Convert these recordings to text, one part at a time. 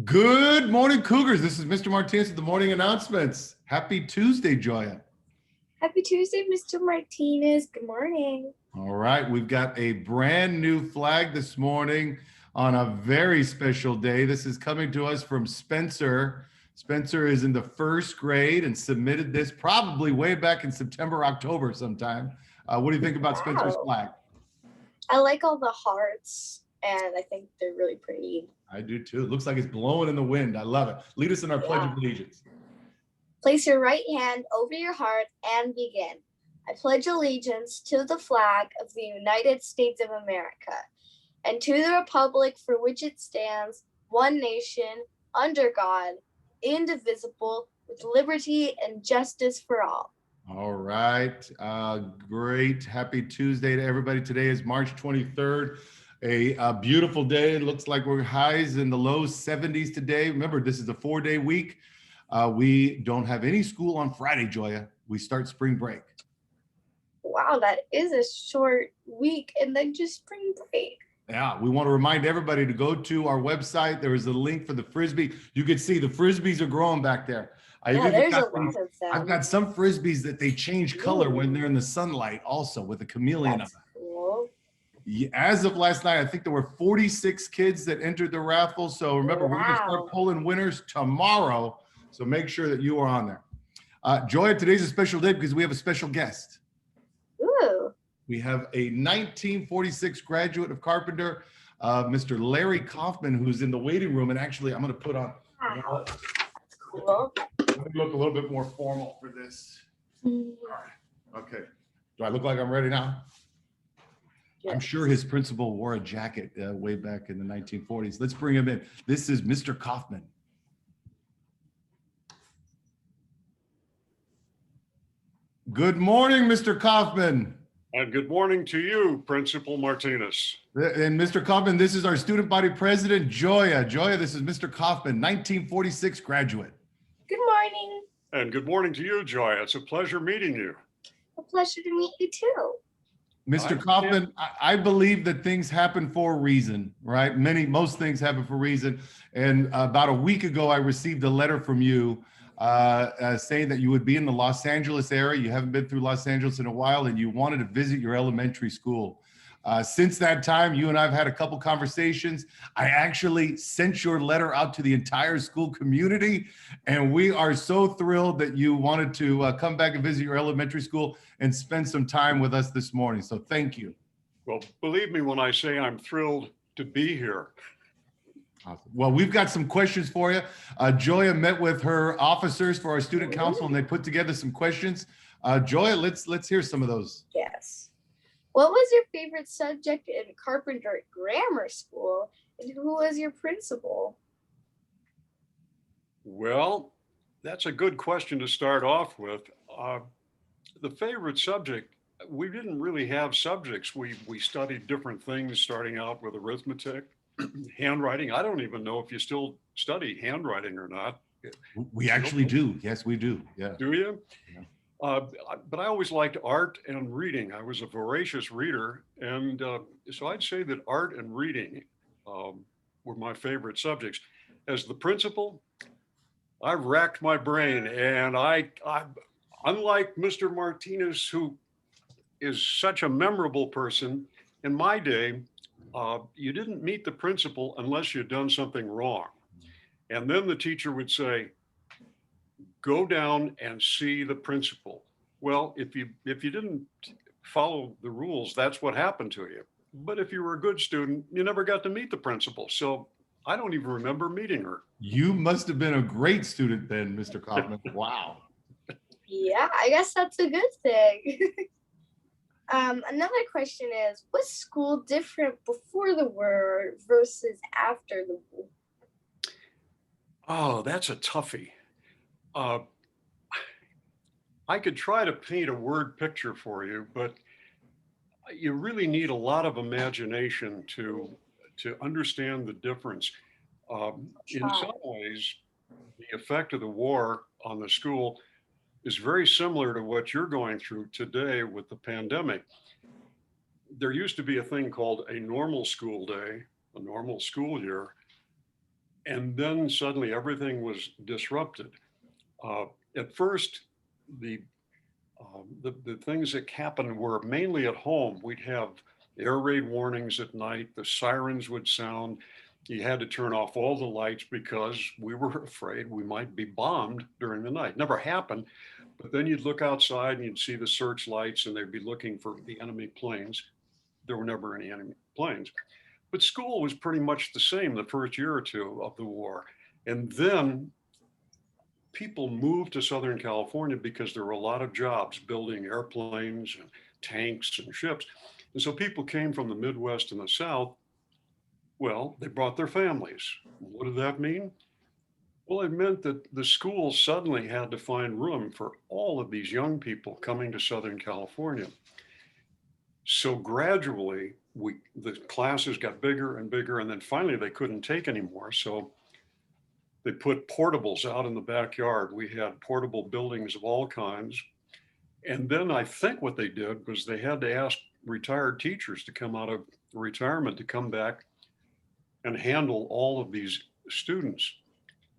Good morning, Cougars. This is Mr. Martinez with the morning announcements. Happy Tuesday, Joya. Happy Tuesday, Mr. Martinez. Good morning. All right, we've got a brand new flag this morning on a very special day. This is coming to us from Spencer. Spencer is in the first grade and submitted this probably way back in September, October sometime. What do you think about Spencer's flag? I like all the hearts, and I think they're really pretty. I do too. It looks like it's blowing in the wind. I love it. Lead us in our Pledge of Allegiance. Place your right hand over your heart and begin. I pledge allegiance to the flag of the United States of America and to the republic for which it stands, one nation, under God, indivisible, with liberty and justice for all. All right. Great. Happy Tuesday to everybody. Today is March 23rd. A beautiful day. It looks like we're highs in the low 70s today. Remember, this is a 4-day week. We don't have any school on Friday, Joya. We start spring break. Wow, that is a short week and then just spring break. Yeah, we want to remind everybody to go to our website. There is a link for the Frisbee. You can see the Frisbees are growing back there. There's a lot of them. I've got some Frisbees that they change color when they're in the sunlight also with a chameleon. That's cool. As of last night, I think there were 46 kids that entered the raffle. So remember, we're going to start pulling winners tomorrow. So make sure that you are on there. Joya, today's a special day because we have a special guest. Ooh. We have a 1946 graduate of Carpenter, Mr. Larry Kaufman, who's in the waiting room. And actually, I'm going to put on. Wow. That's cool. Let me look a little bit more formal for this. All right. Okay. Do I look like I'm ready now? Yes. I'm sure his principal wore a jacket way back in the 1940s. Let's bring him in. This is Mr. Kaufman. Good morning, Mr. Kaufman. And good morning to you, Principal Martinez. And Mr. Kaufman, this is our student body president, Joya. Joya, this is Mr. Kaufman, 1946 graduate. Good morning. And good morning to you, Joya. It's a pleasure meeting you. A pleasure to meet you too. Mr. Kaufman, I believe that things happen for a reason, right? Most things happen for a reason. And about a week ago, I received a letter from you saying that you would be in the Los Angeles area. You haven't been through Los Angeles in a while, and you wanted to visit your elementary school. Since that time, you and I have had a couple conversations. I actually sent your letter out to the entire school community, and we are so thrilled that you wanted to come back and visit your elementary school and spend some time with us this morning. So thank you. Well, believe me when I say I'm thrilled to be here. Awesome. Well, we've got some questions for you. Joya met with her officers for our student council, and they put together some questions. Joya, let's hear some of those. Yes. What was your favorite subject in Carpenter Grammar School, and who was your principal? Well, that's a good question to start off with. The favorite subject, we didn't really have subjects. We studied different things, starting out with arithmetic, handwriting. I don't even know if you still study handwriting or not. We actually do. Yes, we do. Yeah. Do you? Yeah. But I always liked art and reading. I was a voracious reader. And so I'd say that art and reading were my favorite subjects. As the principal, I racked my brain, and I unlike Mr. Martinez, who is such a memorable person, in my day, you didn't meet the principal unless you'd done something wrong. And then the teacher would say, go down and see the principal. Well, if you didn't follow the rules, that's what happened to you. But if you were a good student, you never got to meet the principal. So I don't even remember meeting her. You must have been a great student then, Mr. Kaufman. Wow. Yeah, I guess that's a good thing. Another question is, was school different before the war versus after the war? Oh, that's a toughie. I could try to paint a word picture for you, but you really need a lot of imagination to understand the difference. In some ways, the effect of the war on the school is very similar to what you're going through today with the pandemic. There used to be a thing called a normal school day, a normal school year. And then suddenly everything was disrupted. At first, the, the things that happened were mainly at home. We'd have air raid warnings at night, the sirens would sound. You had to turn off all the lights because we were afraid we might be bombed during the night. Never happened, but then you'd look outside and you'd see the searchlights and they'd be looking for the enemy planes. There were never any enemy planes. But school was pretty much the same the first year or two of the war. And then people moved to Southern California because there were a lot of jobs building airplanes and tanks and ships. And so people came from the Midwest and the South. Well, they brought their families. What did that mean? Well, it meant that the schools suddenly had to find room for all of these young people coming to Southern California. So gradually, the classes got bigger and bigger, and then finally they couldn't take anymore. So they put portables out in the backyard. We had portable buildings of all kinds. And then I think what they did was they had to ask retired teachers to come out of retirement to come back and handle all of these students.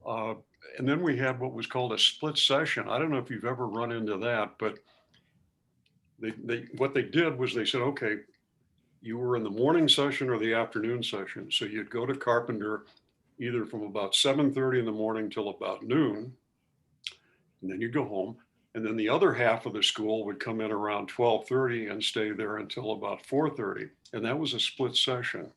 And then we had what was called a split session. I don't know if you've ever run into that, but what they did was they said, okay, you were in the morning session or the afternoon session. So you'd go to Carpenter either from about 7:30 in the morning till about noon, and then you'd go home. And then the other half of the school would come in around 12:30 and stay there until about 4:30. And that was a split session.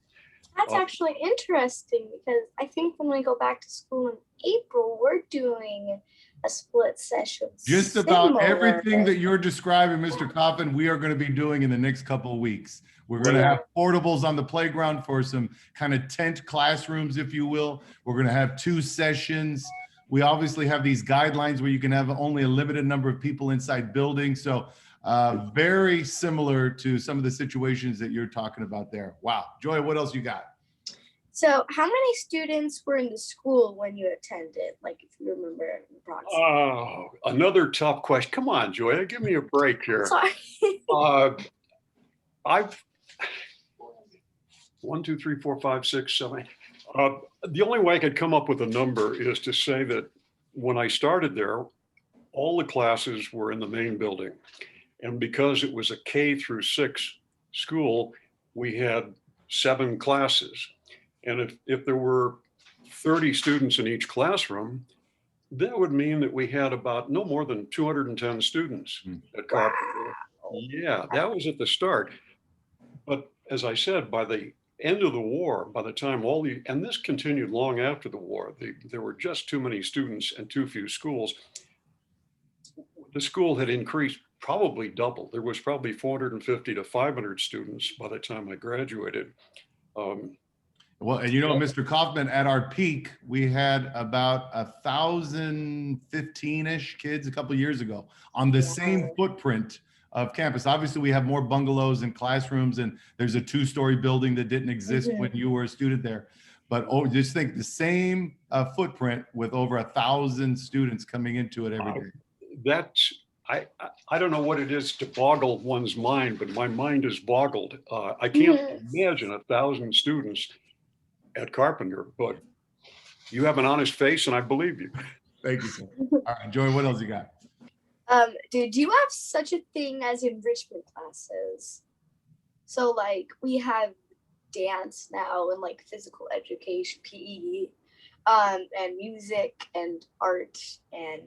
That's actually interesting because I think when we go back to school in April, we're doing a split session. Just about everything that you're describing, Mr. Kaufman, we are going to be doing in the next couple of weeks. We're going to have portables on the playground for some kind of tent classrooms, if you will. We're going to have 2 sessions. We obviously have these guidelines where you can have only a limited number of people inside buildings. So very similar to some of the situations that you're talking about there. Wow. Joya, what else you got? So how many students were in the school when you attended? Like if you remember approximately. Oh, another tough question. Come on, Joya, give me a break here. Sorry. I've 1, 2, 3, 4, 5, 6, 7. The only way I could come up with a number is to say that when I started there, all the classes were in the main building. And because it was a K through 6 school, we had 7 classes. And if there were 30 students in each classroom, that would mean that we had about no more than 210 students at Carpenter. Yeah, that was at the start. But as I said, by the end of the war, by the time and this continued long after the war, there were just too many students and too few schools. The school had increased probably double. There was probably 450 to 500 students by the time I graduated. Well, and you know, Mr. Kaufman, at our peak, we had about 1,015-ish kids a couple of years ago on the same footprint of campus. Obviously, we have more bungalows and classrooms, and there's a 2-story building that didn't exist when you were a student there. But just think the same footprint with over 1,000 students coming into it every day. I don't know what it is to boggle one's mind, but my mind is boggled. I can't imagine 1,000 students at Carpenter, but you have an honest face and I believe you. Thank you, sir. All right, Joy, what else you got? Do you have such a thing as enrichment classes? So like we have dance now and like physical education, PE, and music and art and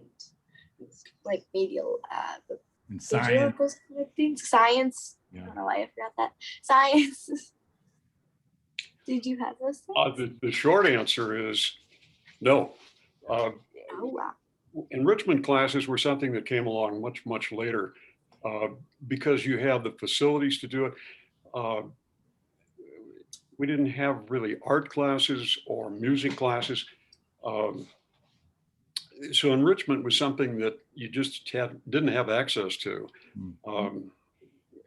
like medial, and science. Science. Yeah. I don't know why I forgot that. Science. Did you have those things? The short answer is no. Oh, wow. Enrichment classes were something that came along much, much later because you have the facilities to do it. We didn't have really art classes or music classes. So enrichment was something that you just didn't have access to.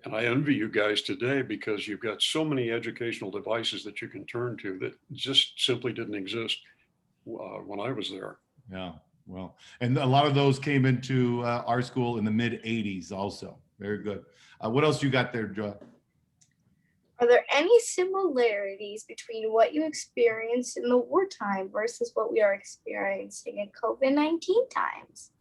And I envy you guys today because you've got so many educational devices that you can turn to that just simply didn't exist when I was there. Yeah, well, and a lot of those came into our school in the mid 80s also. Very good. What else you got there, Joe? Are there any similarities between what you experienced in the wartime versus what we are experiencing in COVID-19 times?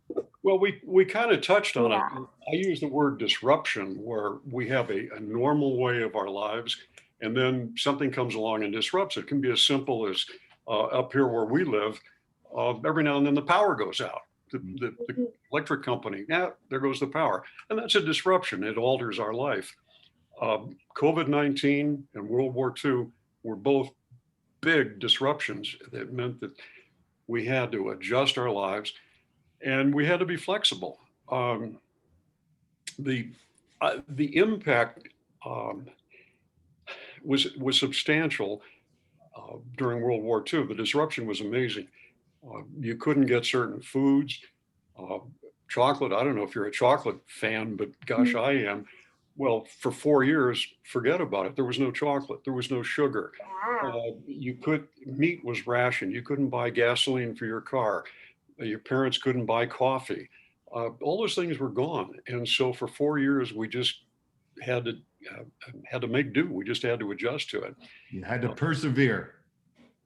Well, we kind of touched on it. Yeah. I use the word disruption, where we have a normal way of our lives, and then something comes along and disrupts it. It can be as simple as up here where we live, every now and then the power goes out. The Mhm. electric company, yeah, there goes the power. And that's a disruption. It alters our life. COVID-19 and World War II were both big disruptions that meant that we had to adjust our lives and we had to be flexible. Um, the impact um, was substantial during World War II. The disruption was amazing. You couldn't get certain foods, uh, chocolate. I don't know if you're a chocolate fan, but gosh, I am. Well, for 4 years, forget about it. There was no chocolate. There was no sugar. Wow. Meat was rationed. You couldn't buy gasoline for your car. Your parents couldn't buy coffee. All those things were gone. And so for 4 years, we just had to make do. We just had to adjust to it. You had to persevere.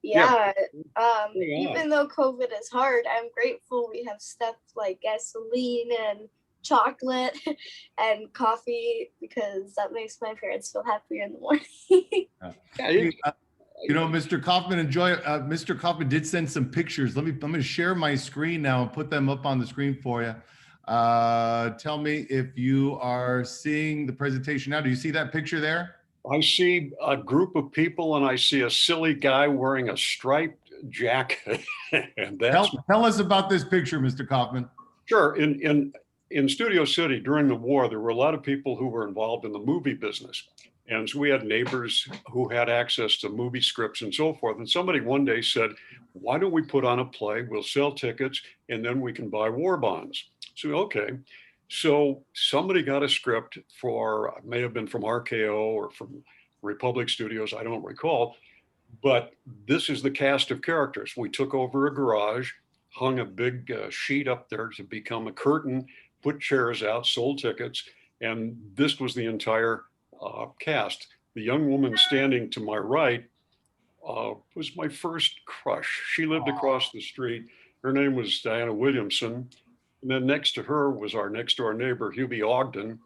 Yeah. Yeah. Even though COVID is hard, I'm grateful we have stuff like gasoline and chocolate and coffee, because that makes my parents feel happier in the morning. You know, Mr. Kaufman and Joya, Mr. Kaufman did send some pictures. I'm going to share my screen now and put them up on the screen for you. Tell me if you are seeing the presentation now. Do you see that picture there? I see a group of people and I see a silly guy wearing a striped jacket. And that's Tell us about this picture, Mr. Kaufman. sure. In Studio City during the war, there were a lot of people who were involved in the movie business. And so we had neighbors who had access to movie scripts and so forth. And somebody one day said, why don't we put on a play? We'll sell tickets and then we can buy war bonds. So, okay. So somebody got a script for, may have been from RKO or from Republic Studios, I don't recall. But this is the cast of characters. We took over a garage, hung a big sheet up there to become a curtain, put chairs out, sold tickets. And this was the entire cast. The young woman standing to my right was my first crush. She lived across the street. Her name was Diana Williamson. And then next to her was our next door neighbor, Hubie Ogden.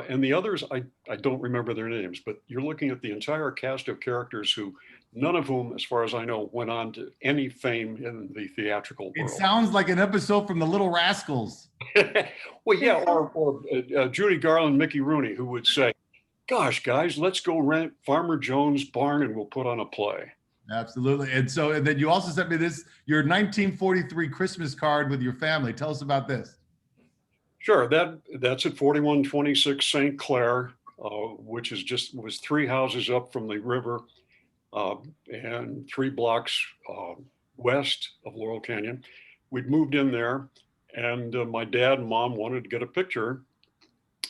And the others, I don't remember their names, but you're looking at the entire cast of characters who, none of whom, as far as I know, went on to any fame in the theatrical world. It sounds like an episode from The Little Rascals. Well, yeah, or Judy Garland, Mickey Rooney, who would say, gosh, guys, let's go rent Farmer Jones' barn and we'll put on a play. Absolutely. And then you also sent me your 1943 Christmas card with your family. Tell us about this. Sure, that's at 4126 St. Clair, which was 3 houses up from the river and 3 blocks west of Laurel Canyon. We'd moved in there, and my dad and mom wanted to get a picture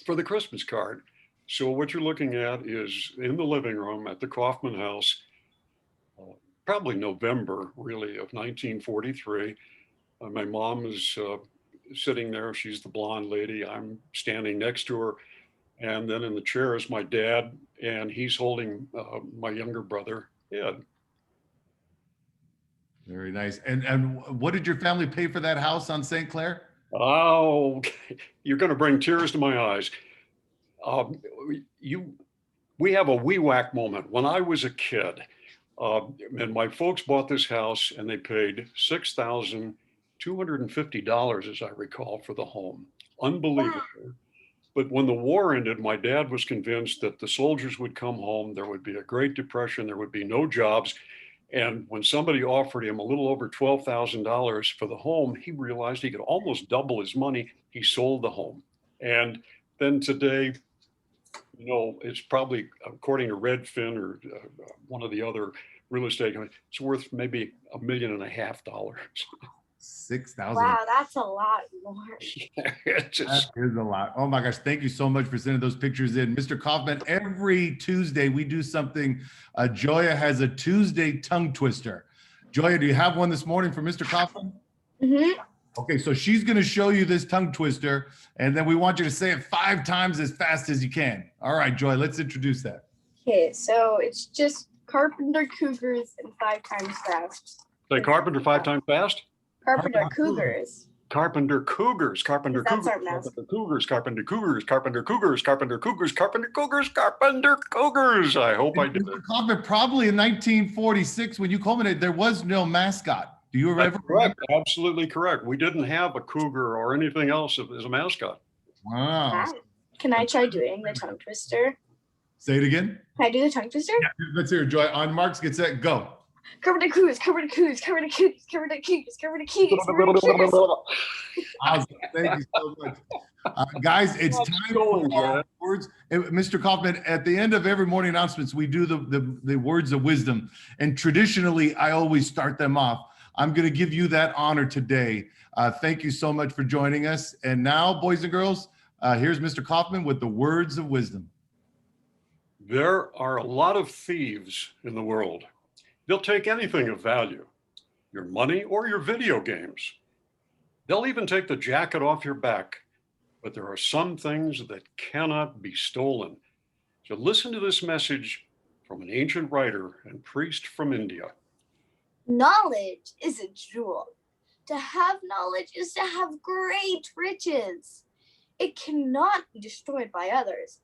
for the Christmas card. So what you're looking at is in the living room at the Kaufman house, probably November, really, of 1943. My mom is sitting there. She's the blonde lady. I'm standing next to her. And then in the chair is my dad, and he's holding my younger brother, Ed. Very nice. And what did your family pay for that house on St. Clair? Oh, you're going to bring tears to my eyes. We have a wee-whack moment. When I was a kid, and my folks bought this house, and they paid $6,250, as I recall, for the home. Unbelievable. Wow. But when the war ended, my dad was convinced that the soldiers would come home. There would be a Great Depression. There would be no jobs. And when somebody offered him a little over $12,000 for the home, he realized he could almost double his money. He sold the home. And then today, you know, it's probably, according to Redfin or one of the other real estate companies, it's worth maybe $1.5 million. 6,000. Wow, that's a lot more. That is a lot. Oh my gosh. Thank you so much for sending those pictures in. Mr. Kaufman, every Tuesday we do something. Joya has a Tuesday tongue twister. Joya, do you have one this morning for Mr. Kaufman? Mm-hmm. Okay, so she's going to show you this tongue twister, and then we want you to say it 5 times as fast as you can. All right, Joy, let's introduce that. Okay, so it's just Carpenter Cougars and 5 times fast. Say Carpenter 5 times fast. Carpenter Cougars. Carpenter Cougars, Carpenter That's Cougars, our mascot. Carpenter Cougars, Carpenter Cougars, Carpenter Cougars, Carpenter Cougars, Carpenter Cougars, Carpenter Cougars. I hope I did it. Mr. Kaufman, probably in 1946, when you culminated, there was no mascot. Do you ever That's correct. Absolutely correct. We didn't have a cougar or anything else as a mascot. Wow. Wow. Can I try doing the tongue twister? Say it again. Can I do the tongue twister? Yeah, let's hear it, Joy. On marks, get set, go. Carpenter Cougars, Carpenter Cougars, Carpenter Cougars, Carpenter Cougars, Carpenter Cougars. Awesome. Thank you so much. Guys, it's time for our words. Mr. Kaufman, at the end of every morning announcements, we do the words of wisdom. And traditionally, I always start them off. I'm going to give you that honor today. Thank you so much for joining us. And now, boys and girls, here's Mr. Kaufman with the words of wisdom. There are a lot of thieves in the world. They'll take anything of value, your money or your video games. They'll even take the jacket off your back, but there are some things that cannot be stolen. So listen to this message from an ancient writer and priest from India. Knowledge is a jewel. To have knowledge is to have great riches. It cannot be destroyed by others.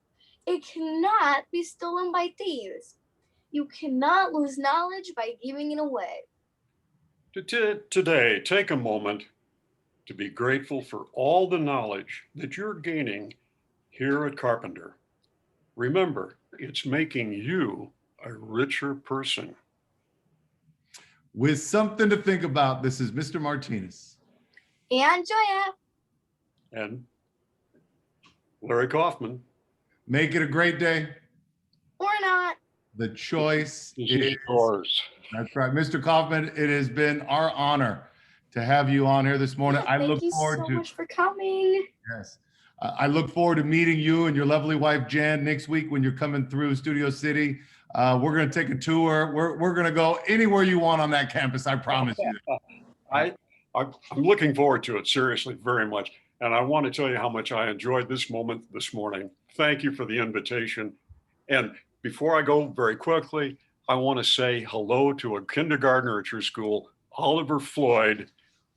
It cannot be stolen by thieves. You cannot lose knowledge by giving it away. Today, take a moment to be grateful for all the knowledge that you're gaining here at Carpenter. Remember, it's making you a richer person. With something to think about, this is Mr. Martinez. And Joya. And Larry Kaufman. Make it a great day. Or not. The choice is yours. That's right. Mr. Kaufman, it has been our honor to have you on here this morning. I look forward Thank you so much for coming. Yes. I look forward to meeting you and your lovely wife, Jan, next week when you're coming through Studio City. We're going to take a tour. We're going to go anywhere you want on that campus. I promise you. I'm looking forward to it, seriously, very much. And I want to tell you how much I enjoyed this moment this morning. Thank you for the invitation. And before I go very quickly, I want to say hello to a kindergartner at your school, Oliver Floyd,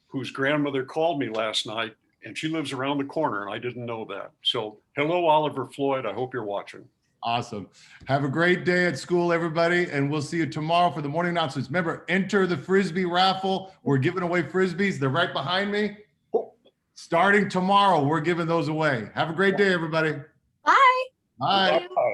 whose grandmother called me last night, and she lives around the corner, and I didn't know that. So hello, Oliver Floyd. I hope you're watching. Awesome. Have a great day at school, everybody, and we'll see you tomorrow for the morning announcements. Remember, enter the Frisbee raffle. We're giving away Frisbees. They're right behind me. Starting tomorrow, we're giving those away. Have a great day, everybody. Bye. Bye. Bye.